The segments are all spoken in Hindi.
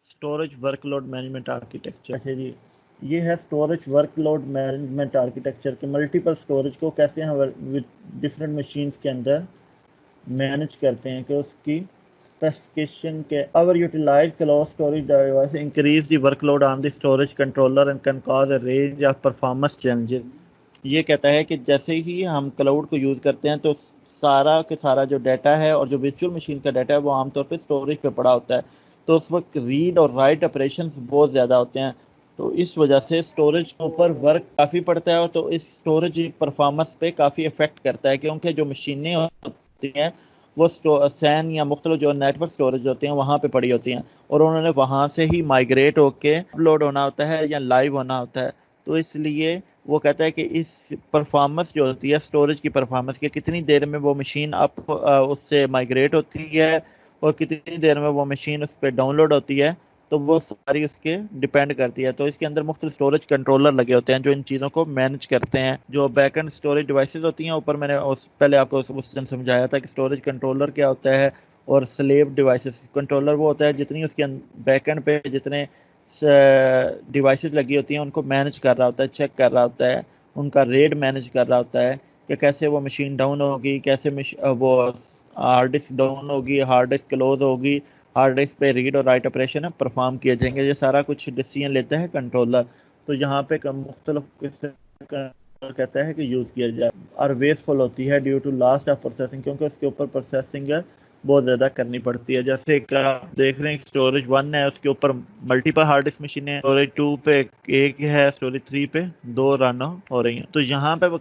Storage workload management architecture. अच्छा जी, ये है स्टोरेज वर्कलोड मैनेजमेंट आर्किटेक्चर के मल्टीपल स्टोरेज को कैसे हम डिफरेंट मशीन्स के अंदर मैनेज करते हैं कि उसकी स्पेसिफिकेशन के over utilise close storage device increase the workload on the storage controller and can cause a range of performance challenges. ये कहता है कि जैसे ही हम क्लाउड को यूज़ करते हैं तो सारा के सारा जो डाटा है और जो वर्चुअल मशीन का डाटा है वो आमतौर पे स्टोरेज पे पड़ा होता है, तो उस वक्त रीड और राइट ऑपरेशंस बहुत ज़्यादा होते हैं। तो इस वजह से स्टोरेज के ऊपर वर्क काफ़ी पड़ता है और तो इस स्टोरेज परफॉर्मेंस पे काफ़ी इफेक्ट करता है, क्योंकि जो मशीनें होती हैं वो सैन या मुख्तलिफ जो नेटवर्क स्टोरेज होते हैं वहाँ पे पड़ी होती हैं और उन्होंने वहाँ से ही माइग्रेट होके अपलोड होना होता है या लाइव होना होता है। तो इसलिए वो कहता है कि इस परफॉर्मेंस जो होती है स्टोरेज की परफॉर्मेंस की, कितनी देर में वो मशीन अप उससे माइग्रेट होती है और कितनी देर में वो मशीन उस पर डाउनलोड होती है, तो वो सारी उसके डिपेंड करती है। तो इसके अंदर मुख्तलिफ स्टोरेज कंट्रोलर लगे होते हैं जो इन चीज़ों को मैनेज करते हैं। जो बैकएंड स्टोरेज डिवाइसेस होती हैं, ऊपर मैंने पहले आपको उस दिन समझाया था कि स्टोरेज कंट्रोलर क्या होता है और स्लेव डिवाइसेस। कंट्रोलर वो होता है जितनी उसके बैकएंड पे जितने डिवाइसेस लगी होती हैं उनको मैनेज कर रहा होता है, चेक कर रहा होता है, उनका रेट मैनेज कर रहा होता है कि कैसे वो मशीन डाउन होगी, कैसे वो हार्ड डिस्क डाउन होगी, हार्ड डिस्क क्लोज होगी, हार्ड डिस्क पे रीड और राइट ऑपरेशन परफॉर्म किए जाएंगे। ये सारा कुछ डिसीजन लेता है कंट्रोलर। तो यहाँ पे मुख्तलिफ कहता है कि यूज़ किया जाए और वेस्टफुल होती है due to last of processing, क्योंकि उसके ऊपर प्रोसेसिंग बहुत ज़्यादा करनी पड़ती है। जैसे कि आप देख रहे हैं स्टोरेज 1 है, उसके ऊपर मल्टीपल हार्ड डिस्क मशीन है, स्टोरेज 2 पे एक है, स्टोरेज 3 पे 2 रन हो रही हैं। तो यहाँ पे वो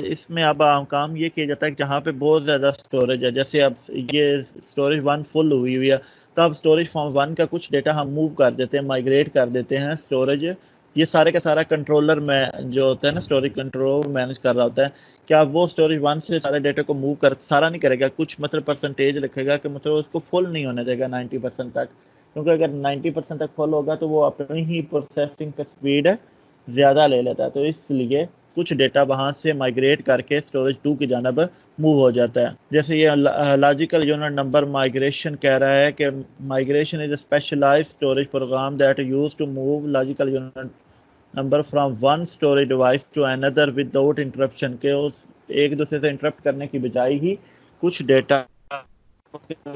इसमें अब काम ये किया जाता है कि जहाँ पे बहुत ज़्यादा स्टोरेज है, जैसे अब ये स्टोरेज 1 फुल हुई हुई है, तो अब स्टोरेज फॉर्म 1 का कुछ डेटा हम मूव कर देते हैं, माइग्रेट कर देते हैं स्टोरेज। ये सारे का सारा कंट्रोलर में जो होता है ना, स्टोरेज कंट्रोलर मैनेज कर रहा होता है। क्या वो स्टोरेज 1 से सारे डेटा को मूव कर सारा नहीं करेगा, कुछ मतलब परसेंटेज रखेगा कि मतलब उसको फुल नहीं होने देगा 90% तक, क्योंकि अगर 90% तक फुल होगा तो वो अपनी ही प्रोसेसिंग का स्पीड ज़्यादा ले लेता है। तो इसलिए कुछ डेटा वहाँ से माइग्रेट करके स्टोरेज 2 की जानब मूव हो जाता है। जैसे ये लॉजिकल यूनिट नंबर माइग्रेशन कह रहा है कि migration is a specialised storage program that use to move logical unit number from one storage device to another without interruption, के उस एक दूसरे से इंटरप्ट करने की बजाय ही कुछ डेटा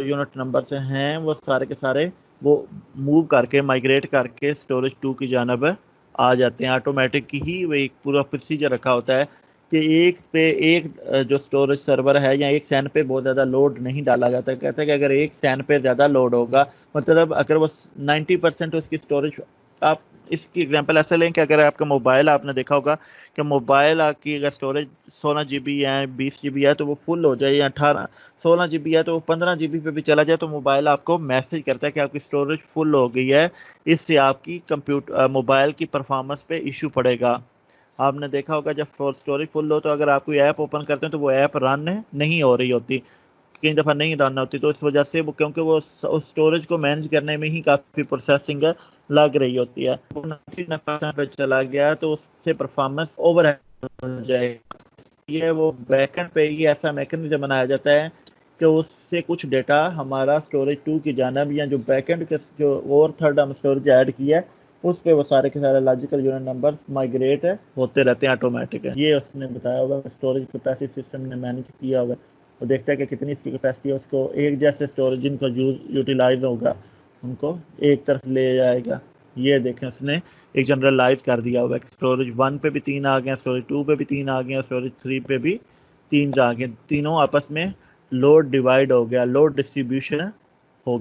यूनिट नंबर से हैं वो सारे के सारे वो मूव करके माइग्रेट करके स्टोरेज 2 की जानब आ जाते हैं। ऑटोमेटिक ही वो एक पूरा प्रोसीजर रखा होता है कि एक पे एक जो स्टोरेज सर्वर है या एक सैन पे बहुत ज़्यादा लोड नहीं डाला जाता। कहते हैं कि अगर एक सैन पे ज़्यादा लोड होगा, मतलब अगर वो 90% उसकी स्टोरेज, आप इसकी एग्जांपल ऐसे लें कि अगर आपका मोबाइल, आपने देखा होगा कि मोबाइल की अगर स्टोरेज 16 GB है, 20 GB है, तो वो फुल हो जाए, या 16 GB है तो वो 15 GB पे भी चला जाए तो मोबाइल आपको मैसेज करता है कि आपकी स्टोरेज फुल हो गई है, इससे आपकी कंप्यूटर मोबाइल की परफॉर्मेंस पे इशू पड़ेगा। आपने देखा होगा जब स्टोरेज फुल हो तो अगर आप कोई ऐप ओपन करते हैं तो वो ऐप रन नहीं हो रही होती, कई दफ़ा नहीं रन होती, तो इस वजह से वो, क्योंकि वो उस स्टोरेज को मैनेज करने में ही काफ़ी प्रोसेसिंग लग रही होती है। 99% पे चला गया तो उससे परफॉर्मेंस ओवर हो जाएगा। ये वो बैकएंड पे ही ऐसा मैकेनिज्म बनाया जाता है कि उससे कुछ डेटा हमारा स्टोरेज 2 की जानब या जो बैकएंड के जो और थर्ड हम स्टोरेज ऐड किया है उस पे वो सारे के सारे लॉजिकल यूनिट नंबर माइग्रेट होते रहते हैं ऑटोमेटिक। ये उसने बताया होगा स्टोरेज कैपेसिटी सिस्टम ने मैनेज किया होगा, वो देखता है कि कितनी इसकी कैपेसिटी है, उसको एक जैसे स्टोरेज जिनको यूटिलाइज होगा उनको एक तरफ ले जाएगा। ये देखें उसने एक जनरलाइज कर दिया हुआ है। स्टोरेज 1 पे भी 3 आ गए, स्टोरेज 2 पे भी 3 आ गए, स्टोरेज 3 पे भी 3 आ गए, तीनों आपस में लोड डिवाइड हो गया, लोड डिस्ट्रीब्यूशन